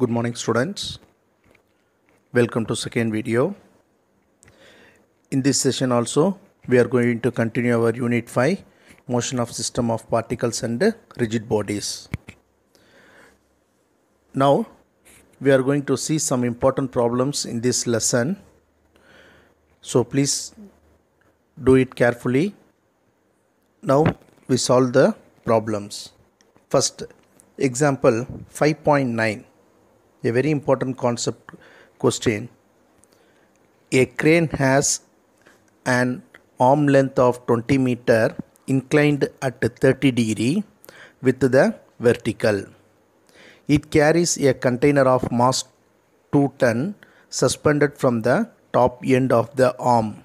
Good morning students, welcome to second video. In this session also we are going to continue our unit 5 motion of system of particles and rigid bodies. Now we are going to see some important problems in this lesson, so please do it carefully. Now we solve the problems. First example 5.9, a very important concept question. A crane has an arm length of 20 meter inclined at 30 degree with the vertical. It carries a container of mass 2 ton suspended from the top end of the arm.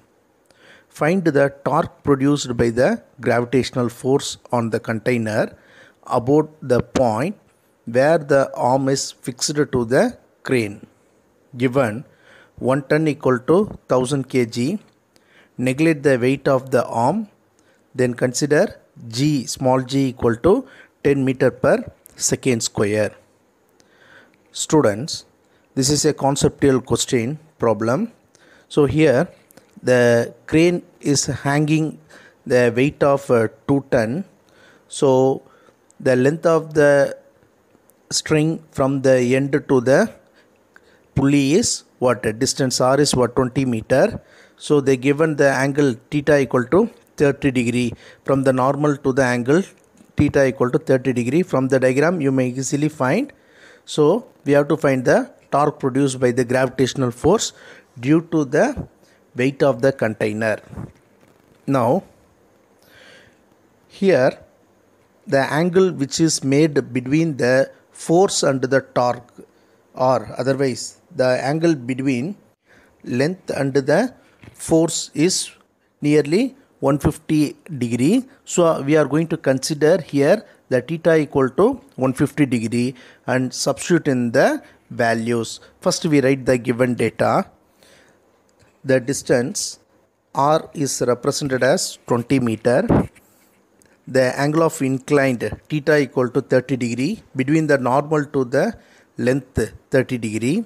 Find the torque produced by the gravitational force on the container about the point where the arm is fixed to the crane. Given 1 ton equal to 1000 kg, neglect the weight of the arm, then consider g, small g equal to 10 meter per second square. Students, this is a conceptual question problem. So here the crane is hanging the weight of 2 ton. So the length of the string from the end to the pulley is what? Distance r is what? 20 meter. So they given the angle theta equal to 30 degree. From the normal to the angle theta equal to 30 degree. From the diagram you may easily find. So we have to find the torque produced by the gravitational force due to the weight of the container. Now here the angle which is made between the force and the torque, or otherwise the angle between length and the force is nearly 150 degree. So we are going to consider here the theta equal to 150 degree and substitute in the values. First we write the given data. The distance r is represented as 20 meter. The angle of inclined theta equal to 30 degree between the normal to the length 30 degree,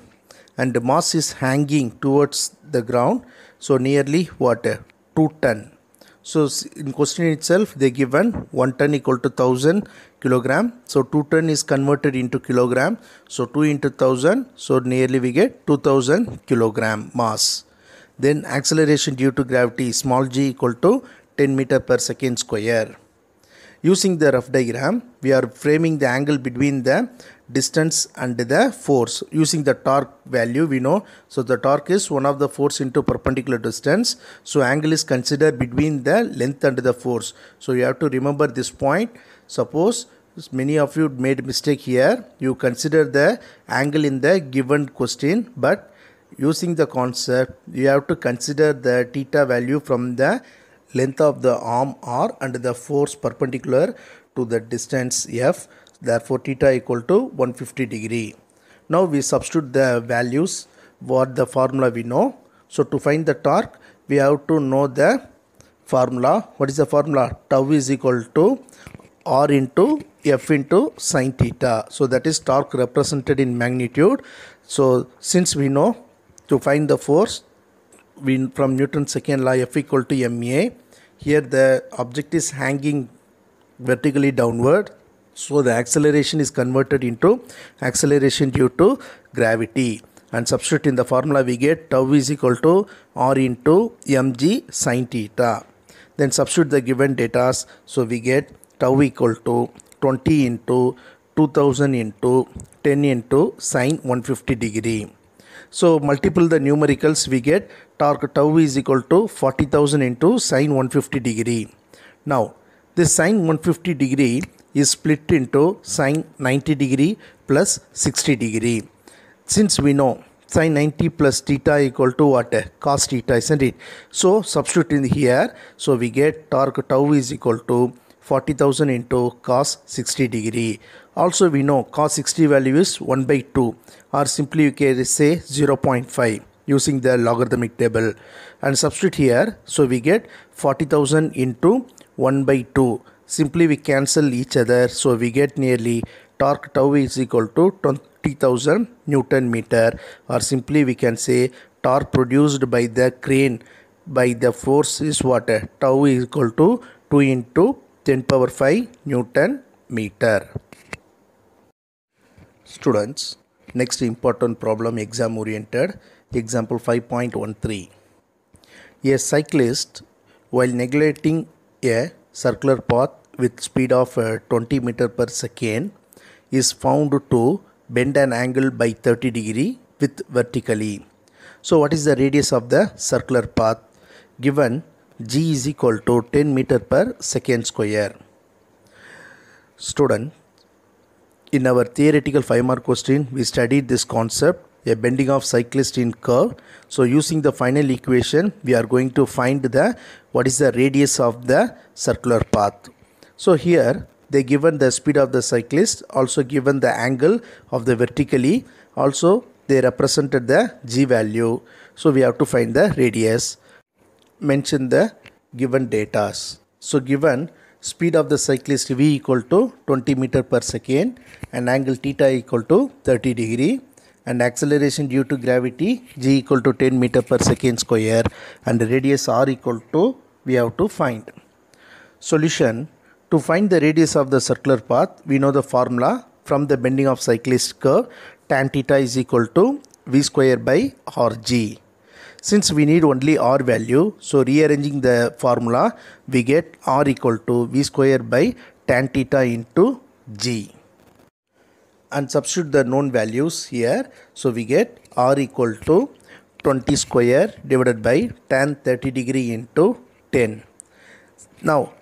and the mass is hanging towards the ground, so nearly what? 2 ton. So in question itself they given 1 ton equal to 1000 kilogram, so 2 ton is converted into kilogram, so 2 into 1000, so nearly we get 2000 kilogram mass. Then acceleration due to gravity small g equal to 10 meter per second square. Using the rough diagram, we are framing the angle between the distance and the force. Using the torque value we know, so the torque is one of the force into perpendicular distance. So angle is considered between the length and the force. So you have to remember this point. Suppose many of you made mistake here. You consider the angle in the given question, but using the concept you have to consider the theta value from the length of the arm r and the force perpendicular to the distance f. Therefore theta equal to 150 degree. Now we substitute the values, what the formula we know. So to find the torque we have to know the formula. What is the formula? Tau is equal to r into f into sine theta. So that is torque represented in magnitude. So since we know to find the force, we from Newton's second law F equal to ma. Here the object is hanging vertically downward, so the acceleration is converted into acceleration due to gravity, and substitute in the formula we get tau is equal to r into mg sine theta. Then substitute the given data, so we get tau equal to 20 into 2000 into 10 into sine 150 degree. So multiple the numericals, we get torque tau is equal to 40,000 into sine 150 degree. Now this sine 150 degree is split into sine 90 degree plus 60 degree. Since we know sine 90 plus theta equal to what? Cos theta, isn't it? So substitute in here, so we get torque tau is equal to 40,000 into cos 60 degree. Also we know cos 60 value is 1 by 2, or simply you can say 0.5 using the logarithmic table, and substitute here, so we get 40,000 into 1 by 2. Simply we cancel each other, so we get nearly torque tau is equal to 20,000 Newton meter, or simply we can say torque produced by the crane by the force is what? Tau is equal to 2 into 10 power 5 Newton meter. Students, next important problem, exam oriented, example 5.13. A cyclist, while neglecting a circular path with speed of 20 meter per second, is found to bend an angle by 30 degree with vertically. So what is the radius of the circular path? Given g is equal to 10 meter per second square. Student, in our theoretical 5-mark question, we studied this concept, a bending of cyclist in curve. So using the final equation, we are going to find what is the radius of the circular path. So here they given the speed of the cyclist, also given the angle of the vertically, also they represented the g value. So we have to find the radius. Mention the given data. So given speed of the cyclist v equal to 20 meter per second and angle theta equal to 30 degree, and acceleration due to gravity g equal to 10 meter per second square, and radius r equal to, we have to find. Solution: to find the radius of the circular path, we know the formula from the bending of cyclist curve, tan theta is equal to v square by rg. Since we need only r value, so rearranging the formula, we get r equal to v square by tan theta into g. And substitute the known values here. So we get r equal to 20 square divided by tan 30 degree into 10. Now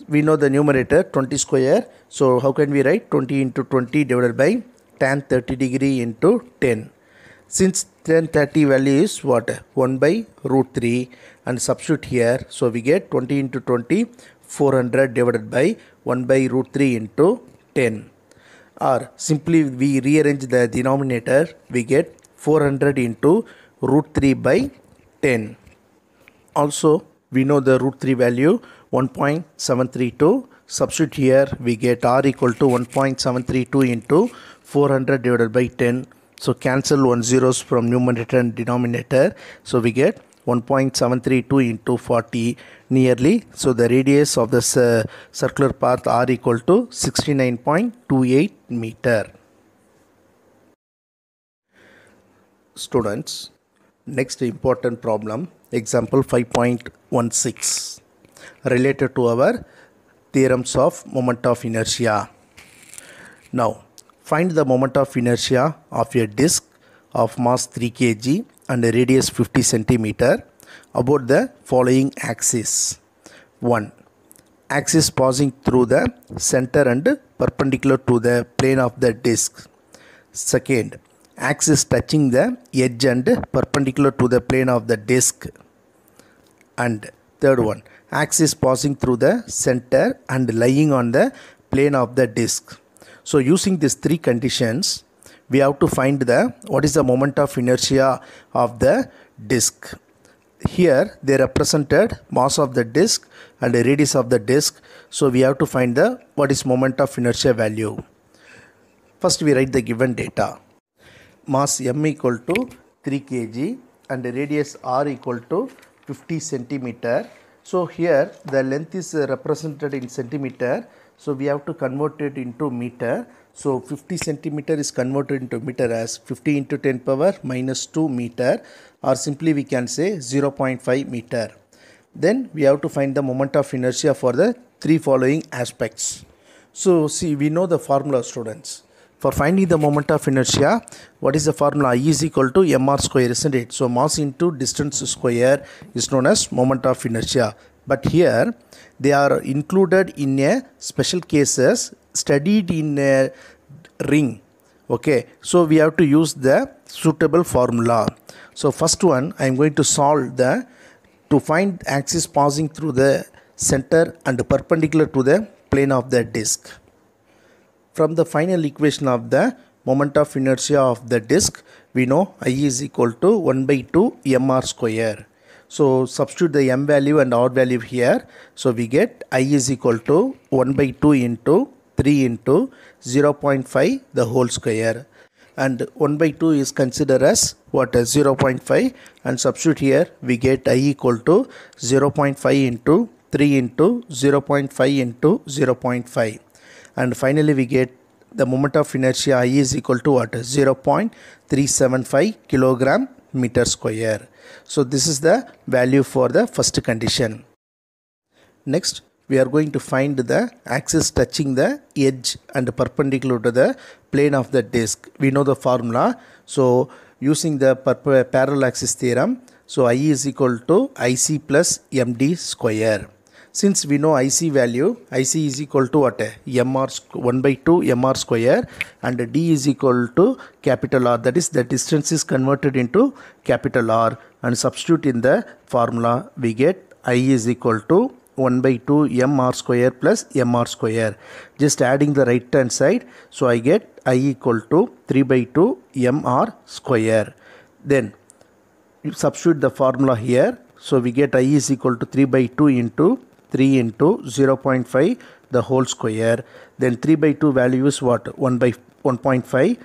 we know the numerator 20 square. So how can we write 20 into 20 divided by tan 30 degree into 10? Since tan 30 value is what? 1 by root 3, and substitute here. So we get 20 into 20, 400 divided by 1 by root 3 into 10. Or simply we rearrange the denominator, we get 400 into root 3 by 10. Also we know the root 3 value 1.732. Substitute here, we get r equal to 1.732 into 400 divided by 10. So cancel 1 zeros from numerator and denominator. So we get 1.732 into 40 nearly. So the radius of the circular path r equal to 69.28 meter. Students, next important problem, example 5.16, related to our theorems of moment of inertia. Now find the moment of inertia of a disc of mass 3 kg and a radius 50 centimeter about the following axis. 1. Axis passing through the center and perpendicular to the plane of the disc. Second, axis touching the edge and perpendicular to the plane of the disc. And third one, axis passing through the center and lying on the plane of the disc. So using these three conditions, we have to find what is the moment of inertia of the disc. Here they represented mass of the disc and the radius of the disc. So we have to find what is moment of inertia value. First we write the given data. Mass m equal to 3 kg and the radius r equal to 50 centimeter. So here the length is represented in centimeter. So we have to convert it into meter. So 50 centimeter is converted into meter as 50 into 10 power minus 2 meter, or simply we can say 0.5 meter. Then we have to find the moment of inertia for the three following aspects. So see, we know the formula, students. For finding the moment of inertia, what is the formula? I is equal to mr square, isn't it? So mass into distance square is known as moment of inertia. But here they are included in a special cases studied in a ring. Okay, so we have to use the suitable formula. So first one, I am going to solve to find axis passing through the center and perpendicular to the plane of the disc. From the final equation of the moment of inertia of the disc, we know I is equal to 1 by 2 mr square. So substitute the m value and r value here. So we get I is equal to 1 by 2 into 3 into 0.5 the whole square, and 1 by 2 is considered as what, 0.5, and substitute here we get I equal to 0.5 into 3 into 0.5 into 0.5, and finally we get the moment of inertia I is equal to what, 0.375 kilogram meter square. So this is the value for the first condition. Next we are going to find the axis touching the edge and perpendicular to the plane of the disc. We know the formula. So using the parallel axis theorem, so I is equal to IC plus MD square. Since we know IC value, IC is equal to what? MR 1 by 2 MR square, and D is equal to capital R, that is the distance is converted into capital R, and substitute in the formula we get I is equal to 1 by 2 MR square plus MR square. Just adding the right hand side, so I get I equal to 3 by 2 MR square. Then you substitute the formula here, so we get I is equal to 3 by 2 into 3 into 0.5 the whole square. Then 3 by 2 value is what, 1 by 1.5,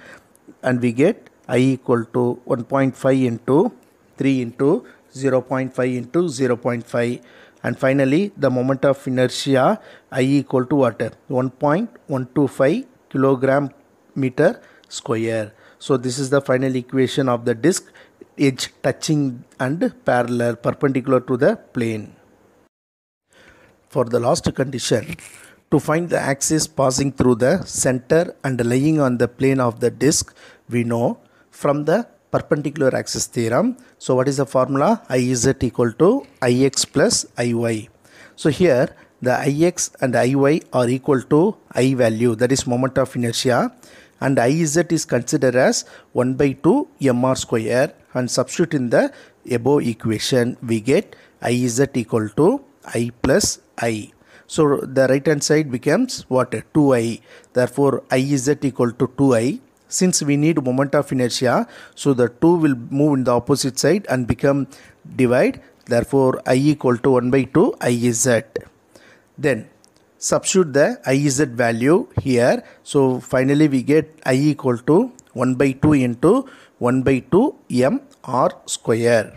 and we get I equal to 1.5 into 3 into 0.5 into 0.5, and finally the moment of inertia I equal to what, 1.125 kilogram meter square. So this is the final equation of the disc edge touching and parallel perpendicular to the plane. For the last condition, to find the axis passing through the center and lying on the plane of the disc, we know from the perpendicular axis theorem. So what is the formula? IZ equal to IX plus IY. So here the IX and IY are equal to I value, that is moment of inertia, and IZ is considered as 1 by 2 MR square, and substitute in the above equation we get IZ equal to I plus I. So the right hand side becomes what, 2I, therefore IZ equal to 2I. Since we need moment of inertia, so the 2 will move in the opposite side and become divide, therefore I equal to 1 by 2 IZ. Then substitute the IZ value here, so finally we get I equal to 1 by 2 into 1 by 2 MR square.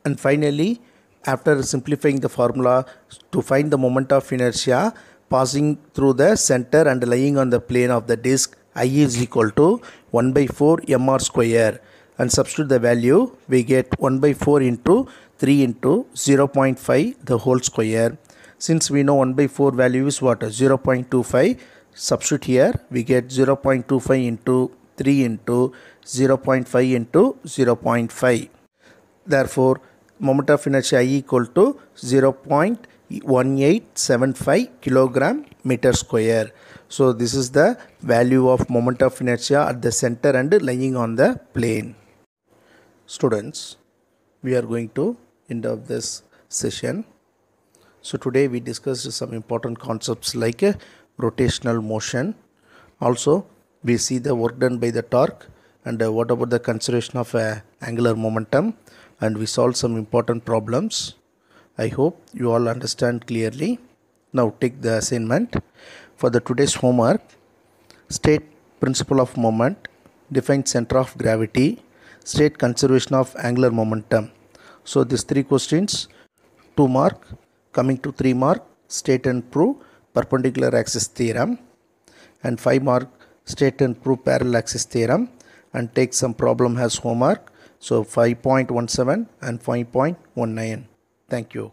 And finally, after simplifying the formula to find the moment of inertia passing through the center and lying on the plane of the disc, I is equal to 1 by 4 MR square, and substitute the value, we get 1 by 4 into 3 into 0.5 the whole square. Since we know 1 by 4 value is what, 0.25, substitute here, we get 0.25 into 3 into 0.5 into 0.5. Therefore moment of inertia I equal to 0.1875 kilogram meter square. So this is the value of moment of inertia at the center and lying on the plane. Students, we are going to end of this session. So today we discussed some important concepts like rotational motion. Also we see the work done by the torque, and what about the consideration of angular momentum, and we solve some important problems. I hope you all understand clearly. Now take the assignment. For the today's homework, state principle of moment, define center of gravity, state conservation of angular momentum. So these 3 questions, 2 mark. Coming to 3 mark, state and prove perpendicular axis theorem, and 5 mark, state and prove parallel axis theorem, and take some problem as homework. So 5.17 and 5.19. Thank you.